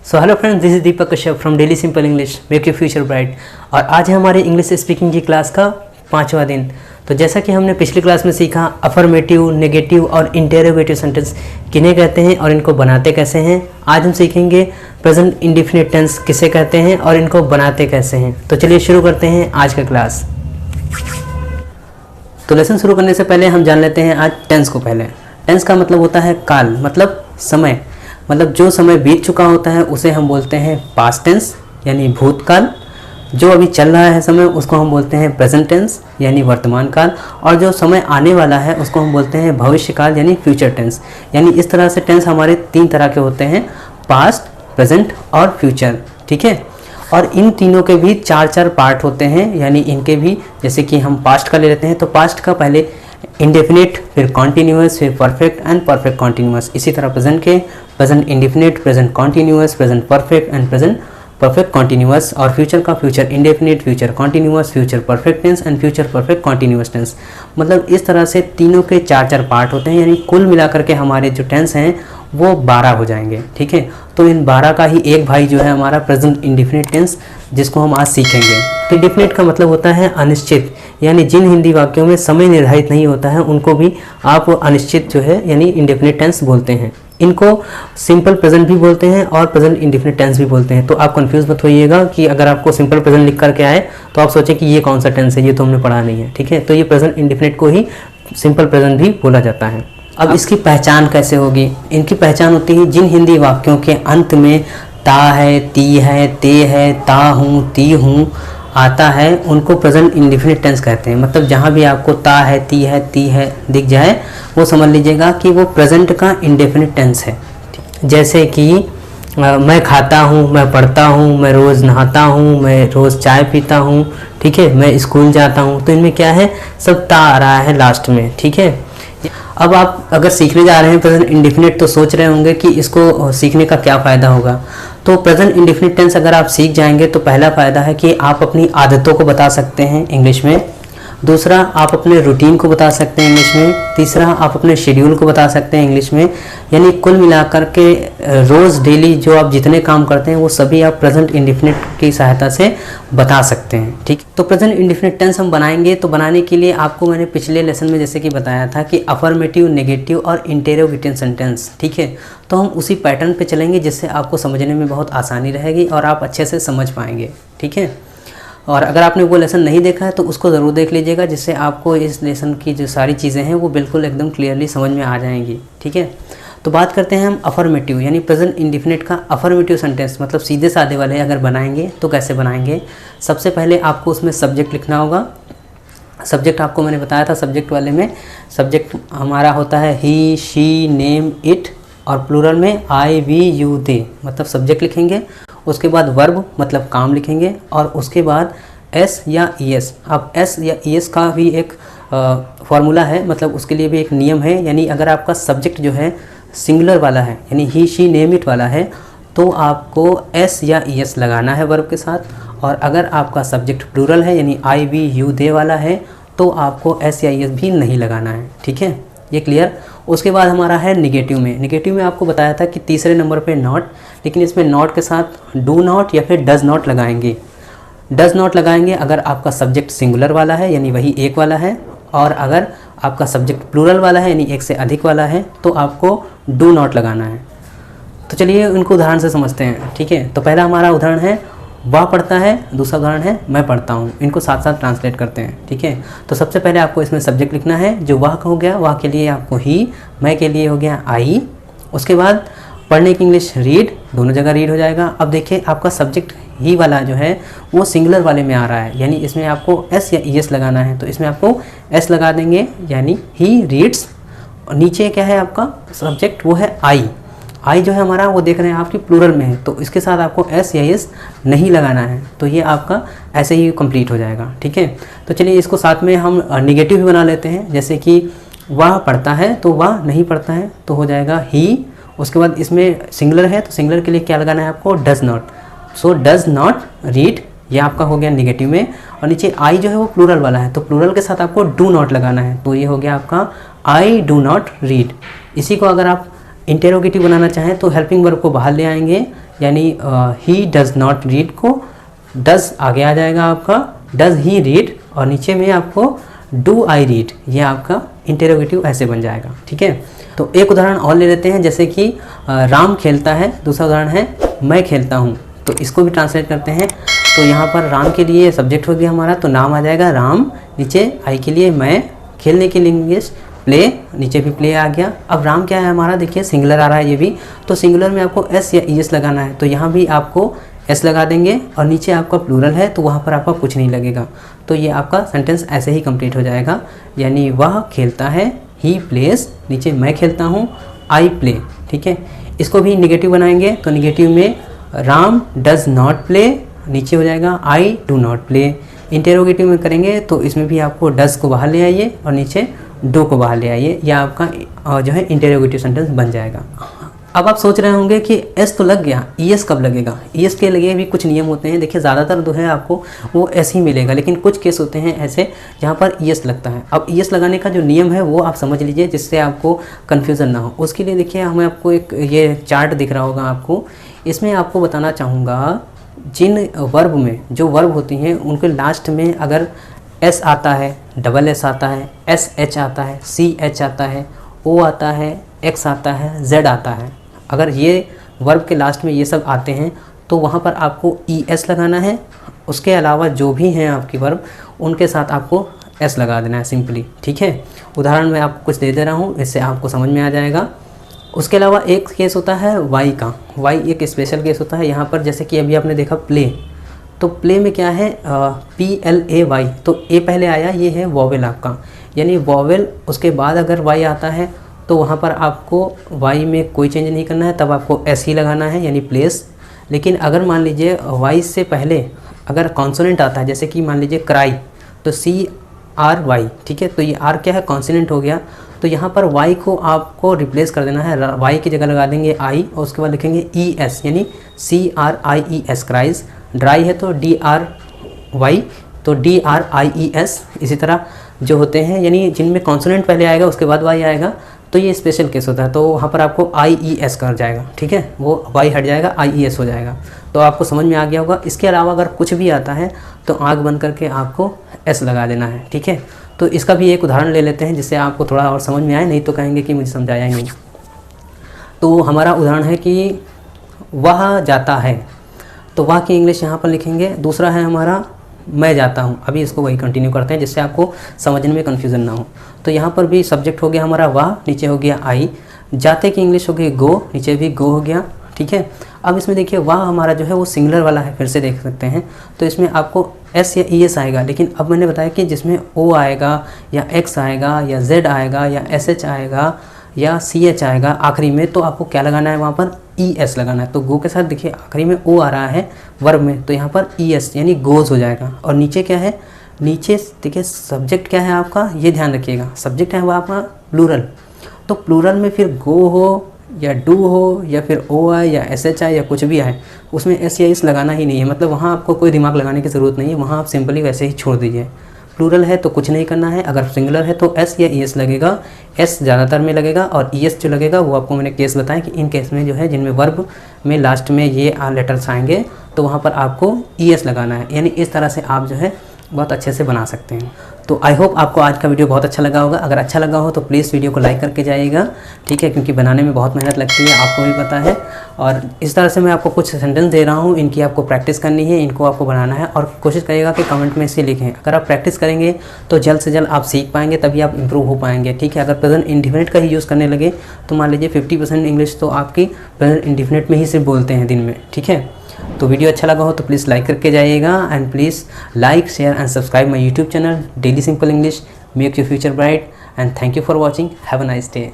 So hello friends, this is Deepak Kashyap from daily simple English, make your future bright. और आज है हमारे English speaking की class का 5वां दिन। तो जैसा कि हमने पिछली क्लास में सीखा, अफर्मेटिव, नेगेटिव और इंटेरोगेटिव सेंटेंस किन्हें कहते हैं और इनको बनाते कैसे हैं। आज हम सीखेंगे प्रेजेंट इंडेफिनिट टेंस किसे कहते हैं और इनको बनाते कैसे हैं। तो चलिए शुरू करते हैं आज का क्लास। तो लेसन शुरू करने से पहले हम जान लेते हैं आज टेंस को। पहले टेंस का मतलब होता है काल, मतलब समय, मतलब जो समय बीत चुका होता है उसे हम बोलते हैं पास्ट टेंस यानी भूतकाल। जो अभी चल रहा है समय उसको हम बोलते हैं प्रेजेंट टेंस यानी वर्तमान काल। और जो समय आने वाला है उसको हम बोलते हैं भविष्य काल यानी फ्यूचर टेंस। यानी इस तरह से टेंस हमारे 3 तरह के होते हैं, पास्ट, प्रेजेंट और फ्यूचर। ठीक है। और इन तीनों के भी 4 पार्ट होते हैं, यानी इनके भी, जैसे कि हम पास्ट का ले लेते हैं तो पास्ट का पहले इंडेफिनिट, फिर कॉन्टिन्यूअस, फिर परफेक्ट एंड परफेक्ट कॉन्टिन्यूअस। इसी तरह प्रेजेंट के present indefinite, present continuous, present perfect and present perfect continuous. और फ्यूचर का future indefinite, future continuous, future perfect tense and future perfect continuous tense. मतलब इस तरह से तीनों के 4 पार्ट होते हैं, यानी कुल मिलाकर के हमारे जो टेंस हैं वो 12 हो जाएंगे। ठीक है। तो इन 12 का ही एक भाई जो है हमारा प्रेजेंट इंडेफिनिट टेंस, जिसको हम आज सीखेंगे। इंडेफिनिट का मतलब होता है अनिश्चित, यानी जिन हिंदी वाक्यों में समय निर्धारित नहीं होता है उनको भी आप अनिश्चित जो है यानी इंडेफिनिट टेंस बोलते हैं। इनको सिंपल प्रेजेंट भी बोलते हैं और प्रेजेंट इंडेफिनिट टेंस भी बोलते हैं। तो आप कंफ्यूज मत होइएगा कि अगर आपको सिंपल प्रेजेंट लिख करके आए तो आप सोचें कि ये कौन सा टेंस है, ये तो हमने पढ़ा नहीं है। ठीक है। तो ये प्रेजेंट इंडेफिनिट को ही सिंपल प्रेजेंट भी बोला जाता है। अब इसकी पहचान कैसे होगी? इनकी पहचान होती है जिन हिंदी वाक्यों के अंत में ता है, ती है, ते है, ता हूँ, ती हूँ आता है उनको प्रेजेंट इंडेफिनिट टेंस कहते हैं। मतलब जहाँ भी आपको ता है, ती है दिख जाए वो समझ लीजिएगा कि वो प्रेजेंट का इंडेफिनिट टेंस है। जैसे कि मैं खाता हूँ, मैं पढ़ता हूँ, मैं रोज़ नहाता हूँ, मैं रोज़ चाय पीता हूँ। ठीक है। मैं स्कूल जाता हूँ। तो इनमें क्या है, सब ता आ रहा है लास्ट में। ठीक है। अब आप अगर सीखने जा रहे हैं प्रेजेंट इंडेफिनिट तो सोच रहे होंगे कि इसको सीखने का क्या फ़ायदा होगा। तो प्रेजेंट इंडेफिनिट टेंस अगर आप सीख जाएंगे तो पहला फ़ायदा है कि आप अपनी आदतों को बता सकते हैं इंग्लिश में। दूसरा, आप अपने रूटीन को बता सकते हैं इंग्लिश में। तीसरा, आप अपने शेड्यूल को बता सकते हैं इंग्लिश में। यानी कुल मिलाकर के रोज़ डेली जो आप जितने काम करते हैं वो सभी आप प्रेजेंट इंडेफिनिट की सहायता से बता सकते हैं। ठीक। तो प्रेजेंट इंडेफिनिट टेंस हम बनाएंगे, तो बनाने के लिए आपको मैंने पिछले लेसन में जैसे कि बताया था कि अफर्मेटिव, नेगेटिव और इंटेरोगेटिव सेंटेंस। ठीक है। तो हम उसी पैटर्न पे चलेंगे जिससे आपको समझने में बहुत आसानी रहेगी और आप अच्छे से समझ पाएंगे। ठीक है। और अगर आपने वो लेसन नहीं देखा है तो उसको ज़रूर देख लीजिएगा, जिससे आपको इस लेसन की जो सारी चीज़ें हैं वो बिल्कुल एकदम क्लियरली समझ में आ जाएंगी। ठीक है। तो बात करते हैं हम अफर्मेटिव यानी प्रेजेंट इंडेफिनिट का अफर्मेटिव सेंटेंस, मतलब सीधे साधे वाले अगर बनाएंगे तो कैसे बनाएंगे। सबसे पहले आपको उसमें सब्जेक्ट लिखना होगा। सब्जेक्ट आपको मैंने बताया था, सब्जेक्ट वाले में सब्जेक्ट हमारा होता है ही, शी, नेम, इट, और प्लूरल में आई, वी, यू, दे, मतलब सब्जेक्ट लिखेंगे। उसके बाद वर्ब मतलब काम लिखेंगे और उसके बाद एस या ई एस। अब एस या ई एस का भी एक फार्मूला है, मतलब उसके लिए भी एक नियम है। यानी अगर आपका सब्जेक्ट जो है सिंगुलर वाला है यानी ही, शी, नेम, इट वाला है तो आपको एस या ई एस लगाना है वर्ब के साथ। और अगर आपका सब्जेक्ट प्लूरल है यानी आई, वी, यू, दे वाला है तो आपको एस या ई एस भी नहीं लगाना है। ठीक है। ये क्लियर। उसके बाद हमारा है निगेटिव में। निगेटिव में आपको बताया था कि तीसरे नंबर पे नॉट, लेकिन इसमें नॉट के साथ डू नॉट या फिर डज नॉट लगाएंगे। डज नॉट लगाएंगे अगर आपका सब्जेक्ट सिंगुलर वाला है यानी वही एक वाला है, और अगर आपका सब्जेक्ट प्लूरल वाला है यानी एक से अधिक वाला है तो आपको डू नॉट लगाना है। तो चलिए उनको उदाहरण से समझते हैं। ठीक है। तो पहला हमारा उदाहरण है वह पढ़ता है, दूसरा उदाहरण है मैं पढ़ता हूँ। इनको साथ साथ ट्रांसलेट करते हैं। ठीक है। तो सबसे पहले आपको इसमें सब्जेक्ट लिखना है, जो वह हो गया, वह के लिए आपको ही, मैं के लिए हो गया आई। उसके बाद पढ़ने की इंग्लिश रीड, दोनों जगह रीड हो जाएगा। अब देखिए आपका सब्जेक्ट ही वाला जो है वो सिंगुलर वाले में आ रहा है, यानी इसमें आपको एस या ई एस लगाना है। तो इसमें आपको एस लगा देंगे यानी ही रीड्स। नीचे क्या है आपका सब्जेक्ट, वो है आई। आई जो है हमारा वो देख रहे हैं आपकी प्लूरल में है, तो इसके साथ आपको एस या एस नहीं लगाना है। तो ये आपका ऐसे ही कंप्लीट हो जाएगा। ठीक है। तो चलिए इसको साथ में हम निगेटिव भी बना लेते हैं। जैसे कि वह पढ़ता है तो वह नहीं पढ़ता है तो हो जाएगा ही। उसके बाद इसमें सिंगुलर है तो सिंगुलर के लिए क्या लगाना है आपको, does not. So does not read, ये आपका हो गया निगेटिव में। और नीचे आई जो है वो प्लूरल वाला है तो प्लूरल के साथ आपको डू नॉट लगाना है, तो ये हो गया आपका आई डू नॉट रीड। इसी को अगर आप इंटेरोगेटिव बनाना चाहें तो हेल्पिंग वर्ब को बाहर ले आएंगे यानी ही डज़ नॉट रीड को डज़ आगे आ जाएगा आपका, डज़ ही रीड, और नीचे में आपको डू आई रीड, ये आपका इंटेरोगेटिव ऐसे बन जाएगा। ठीक है, तो एक उदाहरण और ले लेते हैं, जैसे कि राम खेलता है, दूसरा उदाहरण है मैं खेलता हूँ। तो इसको भी ट्रांसलेट करते हैं। तो यहाँ पर राम के लिए सब्जेक्ट हो गया हमारा, तो नाम आ जाएगा राम, नीचे आई के लिए मैं, खेलने के लिए इंग्लिश प्ले, नीचे भी प्ले आ गया। अब राम क्या है हमारा, देखिए सिंगुलर आ रहा है ये भी, तो सिंगुलर में आपको एस या ई एस लगाना है, तो यहाँ भी आपको एस लगा देंगे, और नीचे आपका प्लूरल है तो वहाँ पर आपका कुछ नहीं लगेगा। तो ये आपका सेंटेंस ऐसे ही कंप्लीट हो जाएगा, यानी वह खेलता है, ही प्लेस, नीचे मैं खेलता हूँ, आई प्ले। ठीक है, इसको भी निगेटिव बनाएंगे, तो निगेटिव में राम डज़ नॉट प्ले, नीचे हो जाएगा I do not play. Interrogative में करेंगे तो इसमें भी आपको डज़ को बाहर ले आइए और नीचे डू को बाहर ले आइए, या आपका जो है इंटेरोगेटिव सेंटेंस बन जाएगा। अब आप सोच रहे होंगे कि एस तो लग गया, ई एस कब लगेगा? ई एस के लिए भी कुछ नियम होते हैं। देखिए ज़्यादातर जो है आपको वो एस ही मिलेगा, लेकिन कुछ केस होते हैं ऐसे जहाँ पर ई एस लगता है। अब ई एस लगाने का जो नियम है वो आप समझ लीजिए, जिससे आपको कन्फ्यूज़न ना हो। उसके लिए देखिए हमें आपको एक ये चार्ट दिख रहा होगा आपको, इसमें आपको बताना चाहूँगा जिन वर्ब में जो वर्ब होती हैं उनके लास्ट में अगर एस आता है, डबल एस आता है, एस एच आता है, सी एच आता है, ओ आता है, एक्स आता है, जेड आता है, अगर ये वर्ब के लास्ट में ये सब आते हैं तो वहाँ पर आपको ई एस लगाना है। उसके अलावा जो भी हैं आपकी वर्ब उनके साथ आपको एस लगा देना है सिंपली। ठीक है, उदाहरण मैं आपको कुछ दे दे रहा हूँ, इससे आपको समझ में आ जाएगा। उसके अलावा एक केस होता है वाई का, वाई एक स्पेशल केस होता है यहाँ पर, जैसे कि अभी आपने देखा प्ले, तो प्ले में क्या है PLAY, तो ए पहले आया, ये है वॉवेल आपका, यानी वॉवेल उसके बाद अगर वाई आता है तो वहाँ पर आपको वाई में कोई चेंज नहीं करना है, तब आपको एस ही लगाना है यानी प्लेस। लेकिन अगर मान लीजिए वाई से पहले अगर कॉन्सोनेंट आता है, जैसे कि मान लीजिए क्राई, तो CRY, ठीक है, तो ये आर क्या है, कॉन्सोनेंट हो गया, तो यहाँ पर वाई को आपको रिप्लेस कर देना है, वाई की जगह लगा देंगे आई, और उसके बाद लिखेंगे ES यानी CRIES, क्राइस। ड्राई है तो DRY, तो DRIES। इसी तरह जो होते हैं यानी जिनमें कॉन्सोनेंट पहले आएगा उसके बाद वाई आएगा, तो ये स्पेशल केस होता है, तो वहाँ पर आपको IES कर जाएगा। ठीक है, वो वाई हट जाएगा, IES हो जाएगा। तो आपको समझ में आ गया होगा। इसके अलावा अगर कुछ भी आता है तो आँख बंद करके आपको एस लगा देना है। ठीक है, तो इसका भी एक उदाहरण ले लेते हैं जिससे आपको थोड़ा और समझ में आए, नहीं तो कहेंगे कि मुझे समझाया ही नहीं। तो हमारा उदाहरण है कि वह जाता है, तो वह की इंग्लिश यहाँ पर लिखेंगे। दूसरा है हमारा मैं जाता हूँ, अभी इसको वही कंटिन्यू करते हैं जिससे आपको समझने में कन्फ्यूज़न ना हो। तो यहाँ पर भी सब्जेक्ट हो गया हमारा वह, नीचे हो गया आई, जाते की इंग्लिश हो गई गो, नीचे भी गो हो गया। ठीक है, अब इसमें देखिए वह हमारा जो है वो सिंगुलर वाला है, फिर से देख सकते हैं, तो इसमें आपको एस या ई एस आएगा। लेकिन अब मैंने बताया कि जिसमें ओ आएगा या एक्स आएगा या जेड आएगा या एस एच आएगा या सी एच आएगा आखिरी में, तो आपको क्या लगाना है, वहाँ पर ई एस लगाना है। तो गो के साथ देखिए आखिरी में ओ आ रहा है वर्ब में, तो यहाँ पर ई एस यानी गोज हो जाएगा। और नीचे क्या है, नीचे देखिए सब्जेक्ट क्या है आपका, ये ध्यान रखिएगा, सब्जेक्ट है वो आपका प्लूरल, तो प्लूरल में फिर गो हो या डू हो या फिर ओ आए या एस एच आए या कुछ भी आए, उसमें एस या एस लगाना ही नहीं है। मतलब वहाँ आपको कोई दिमाग लगाने की ज़रूरत नहीं है, वहाँ आप सिंपली वैसे ही छोड़ दीजिए। प्लूरल है तो कुछ नहीं करना है, अगर सिंगुलर है तो एस या ई एस लगेगा, एस ज़्यादातर में लगेगा, और ई एस जो लगेगा वो आपको मैंने केस बताया कि इन केस में जो है जिनमें वर्ब में लास्ट में ये लेटर्स आएंगे तो वहाँ पर आपको ई एस लगाना है। यानी इस तरह से आप जो है बहुत अच्छे से बना सकते हैं। तो आई होप आपको आज का वीडियो बहुत अच्छा लगा होगा। अगर अच्छा लगा हो तो प्लीज़ वीडियो को लाइक करके जाइएगा। ठीक है, क्योंकि बनाने में बहुत मेहनत लगती है, आपको भी पता है। और इस तरह से मैं आपको कुछ सेंटेंस दे रहा हूँ, इनकी आपको प्रैक्टिस करनी है, इनको आपको बनाना है, और कोशिश करिएगा कि कमेंट में इसे लिखें। अगर आप प्रैक्टिस करेंगे तो जल्द से जल्द आप सीख पाएंगे, तभी आप इंप्रूव हो पाएंगे। ठीक है, अगर प्रेजेंट इंडिफिनिट का ही यूज़ करने लगे तो मान लीजिए 50% इंग्लिश तो आपकी प्रेजेंट इंडिफिनिट में ही सिर्फ बोलते हैं दिन में। ठीक है, तो वीडियो अच्छा लगा हो तो प्लीज़ लाइक करके जाइएगा, and please like, share and subscribe my YouTube channel daily simple English. Make your future bright, and thank you for watching. Have a nice day.